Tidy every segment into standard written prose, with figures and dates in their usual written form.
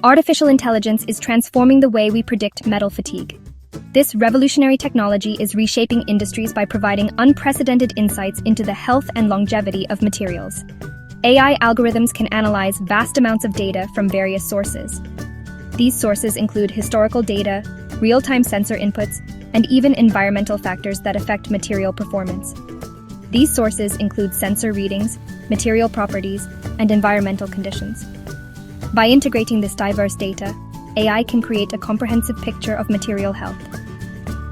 Artificial intelligence is transforming the way we predict metal fatigue. This revolutionary technology is reshaping industries by providing unprecedented insights into the health and longevity of materials. AI algorithms can analyze vast amounts of data from various sources. These sources include historical data, real-time sensor inputs, and even environmental factors that affect material performance. These sources include sensor readings, material properties, and environmental conditions. By integrating this diverse data, AI can create a comprehensive picture of material health.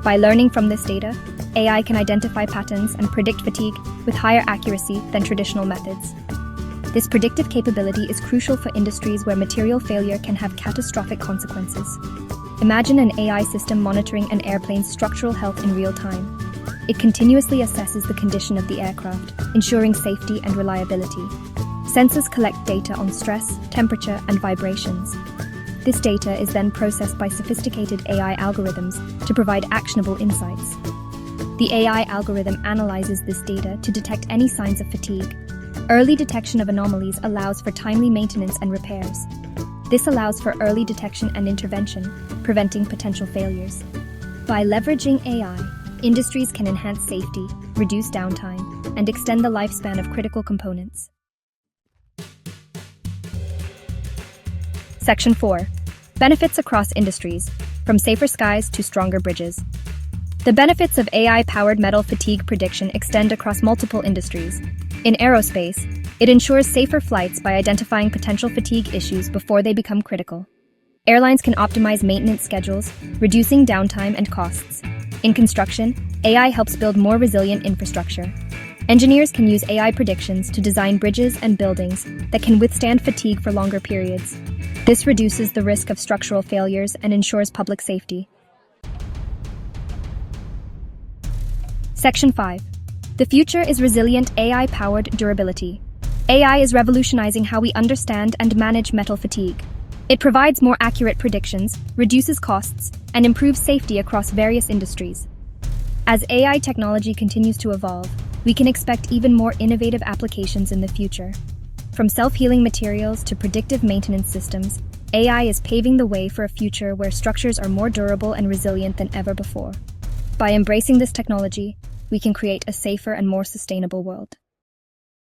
By learning from this data, AI can identify patterns and predict fatigue with higher accuracy than traditional methods. This predictive capability is crucial for industries where material failure can have catastrophic consequences. Imagine an AI system monitoring an airplane's structural health in real time. It continuously assesses the condition of the aircraft, ensuring safety and reliability. Sensors collect data on stress, temperature, and vibrations. This data is then processed by sophisticated AI algorithms to provide actionable insights. The AI algorithm analyzes this data to detect any signs of fatigue. Early detection of anomalies allows for timely maintenance and repairs. This allows for early detection and intervention, preventing potential failures. By leveraging AI, industries can enhance safety, reduce downtime, and extend the lifespan of critical components. Section 4. Benefits across industries, from safer skies to stronger bridges. The benefits of AI-powered metal fatigue prediction extend across multiple industries. In aerospace, it ensures safer flights by identifying potential fatigue issues before they become critical. Airlines can optimize maintenance schedules, reducing downtime and costs. In construction, AI helps build more resilient infrastructure. Engineers can use AI predictions to design bridges and buildings that can withstand fatigue for longer periods. This reduces the risk of structural failures and ensures public safety. Section 5. The future is resilient AI-powered durability. AI is revolutionizing how we understand and manage metal fatigue. It provides more accurate predictions, reduces costs, and improves safety across various industries. As AI technology continues to evolve, we can expect even more innovative applications in the future. From self-healing materials to predictive maintenance systems, AI is paving the way for a future where structures are more durable and resilient than ever before. By embracing this technology, we can create a safer and more sustainable world.